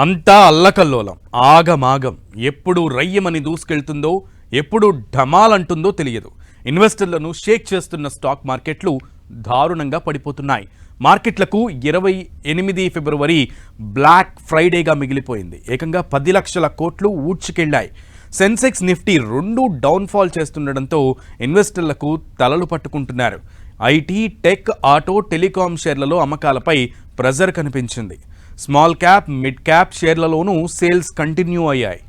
అంతా అల్లకల్లోలం, ఆగమాగం. ఎప్పుడు రయ్యమని దూసుకెళ్తుందో, ఎప్పుడు ఢమాలంటుందో తెలియదు. ఇన్వెస్టర్లను షేక్ చేస్తున్న స్టాక్ మార్కెట్లు దారుణంగా పడిపోతున్నాయి. మార్కెట్లకు 28 ఫిబ్రవరి బ్లాక్ ఫ్రైడేగా మిగిలిపోయింది. ఏకంగా 10 లక్షల కోట్లు ఊడ్చుకెళ్లాయి. సెన్సెక్స్, నిఫ్టీ రెండూ డౌన్ఫాల్ చేస్తుండటంతో ఇన్వెస్టర్లకు తలలు పట్టుకుంటున్నారు. ఐటీ, టెక్, ఆటో, టెలికాం షేర్లలో అమ్మకాలపై ప్రెజర్ కనిపించింది. స్మాల్ క్యాప్, మిడ్ క్యాప్ షేర్లలోనూ సేల్స్ కంటిన్యూ అయ్యాయి.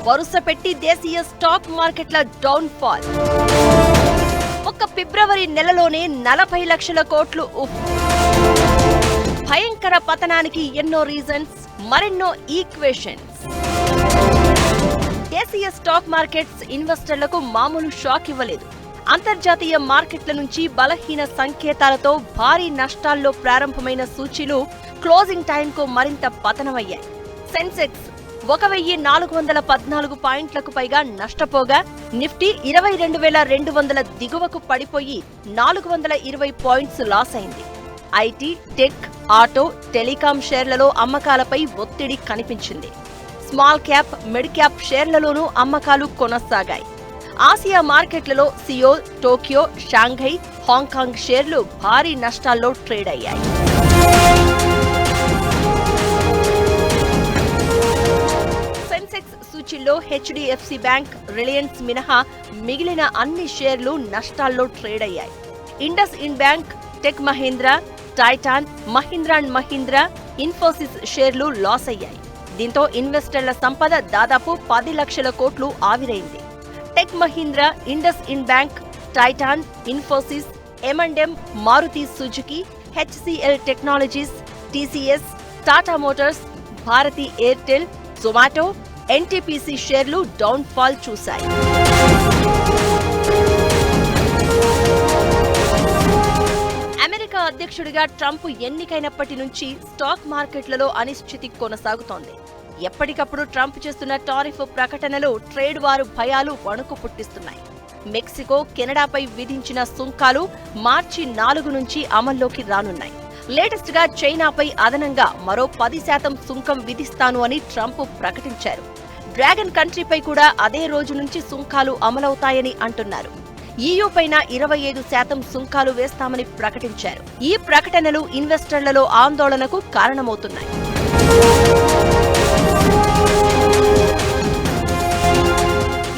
వరుస పెట్టి దేశీయ స్టాక్ మార్కెట్ల డౌన్ ఫాల్. ఒక్క ఫిబ్రవరి నెలలోనే 40 లక్షల కోట్లు. భయంకర పతనానికి ఎన్నో రీజన్స్, మరెన్నో ఈక్వేషన్స్. దేశీయ స్టాక్ మార్కెట్స్ ఇన్వెస్టర్లకు మామూలు షాక్ ఇవ్వలేదు. అంతర్జాతీయ మార్కెట్ల నుంచి బలహీన సంకేతాలతో భారీ నష్టాల్లో ప్రారంభమైన సూచీలు క్లోజింగ్ టైంకు మరింత పతనమయ్యాయి. సెన్సెక్స్ 1414 పాయింట్లకు పైగా నష్టపోగా, నిఫ్టీ 22,200 దిగువకు పడిపోయి 420 పాయింట్స్ లాస్ అయింది. ఐటీ, టెక్, ఆటో, టెలికాం షేర్లలో అమ్మకాలపై ఒత్తిడి కనిపించింది. స్మాల్ క్యాప్, మిడ్ క్యాప్ షేర్లలోనూ అమ్మకాలు కొనసాగాయి. ఆసియా మార్కెట్లలో సియోల్, టోక్యో, షాంఘై, హాంకాంగ్ షేర్లు భారీ నష్టాల్లో ట్రేడ్ అయ్యాయి. సెన్సెక్స్ సూచీల్లో హెచ్డిఎఫ్సి బ్యాంక్, రిలయన్స్ మినహా మిగిలిన అన్ని షేర్లు నష్టాల్లో ట్రేడ్ అయ్యాయి. IndusInd bank, tech Mahindra, Titan, Mahindra and Mahindra, Infosys షేర్లు లాస్ అయ్యాయి. దీంతో ఇన్వెస్టర్ల సంపద దాదాపు 10 లక్షల కోట్లు ఆవిరైంది. Tech Mahindra, IndusInd bank, Titan, Infosys, M&M, Maruti Suzuki, HCL technologies, TCS, Tata motors, Bharti Airtel, Zomato, NTPC షేర్లు డౌన్ ఫాల్ చూశాయి. అమెరికా అధ్యక్షుడిగా ట్రంప్ ఎన్నికైనప్పటి నుంచి స్టాక్ మార్కెట్లలో అనిశ్చితి కొనసాగుతోంది. ఎప్పటికప్పుడు ట్రంప్ చేస్తున్న టారిఫ్ ప్రకటనలు ట్రేడ్ వారు భయాలు వణుకు పుట్టిస్తున్నాయి. మెక్సికో, కెనడాపై విధించిన సుంకాలు మార్చి 4 నుంచి అమల్లోకి రానున్నాయి. లేటెస్ట్ గా చైనాపై అదనంగా మరో 10% సుంకం విధిస్తాను అని ట్రంప్ ప్రకటించారు. డ్రాగన్ కంట్రీపై కూడా అదే రోజు నుంచి సుంకాలు అమలవుతాయని అంటున్నారు. EU పైన 25% సుంకాలు వేస్తామని ప్రకటించారు. ఈ ప్రకటనలు ఇన్వెస్టర్లలో ఆందోళనకు కారణమవుతున్నాయి.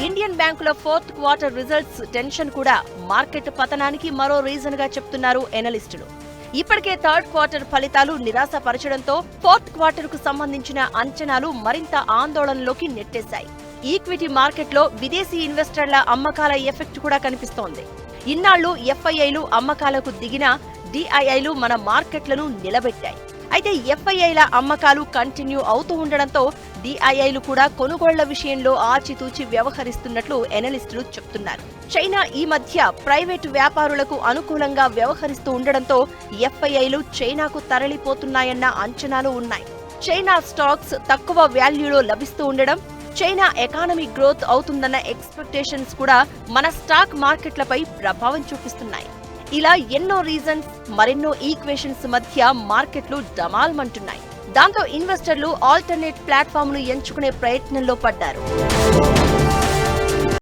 ఇండియన్ బ్యాంకుల 4th క్వార్టర్ రిజల్ట్స్ టెన్షన్ కూడా మార్కెట్ పతనానికి మరో రీజన్ గా చెప్తున్నారు ఎనలిస్టులు. ఇప్పటికే 3rd క్వార్టర్ ఫలితాలు నిరాశపరచడంతో 4th క్వార్టర్ కు సంబంధించిన అంచనాలు మరింత ఆందోళనలోకి నెట్టేశాయి. ఈక్విటీ మార్కెట్లో విదేశీ ఇన్వెస్టర్ల అమ్మకాల ఎఫెక్ట్ కూడా కనిపిస్తోంది. ఇన్నాళ్లు FIIలు అమ్మకాలకు దిగినా DIIలు మన మార్కెట్లను నిలబెట్టాయి. అయితే FIIల అమ్మకాలు కంటిన్యూ అవుతూ ఉండడంతో DIIలు కూడా కొనుగోళ్ల విషయంలో ఆచితూచి వ్యవహరిస్తున్నట్లు ఎనలిస్టులు చెప్తున్నారు. చైనా ఈ మధ్య ప్రైవేటు వ్యాపారులకు అనుకూలంగా వ్యవహరిస్తూ ఉండడంతో FIIలు చైనాకు తరలిపోతున్నాయన్న అంచనాలు ఉన్నాయి. చైనా స్టాక్స్ తక్కువ వాల్యూలో లభిస్తూ ఉండడం, చైనా ఎకానమీ గ్రోత్ అవుతుందన్న ఎక్స్పెక్టేషన్స్ కూడా మన స్టాక్ మార్కెట్లపై ప్రభావం చూపిస్తున్నాయి. ఇలా ఎన్నో రీజన్స్, మరెన్నో ఈక్వేషన్స్ మధ్య మార్కెట్లు డమాల్మంటున్నాయి. దాంతో ఇన్వెస్టర్లు ఆల్టర్నేట్ ప్లాట్ఫామ్ను ఎంచుకునే ప్రయత్నంలో పడ్డారు.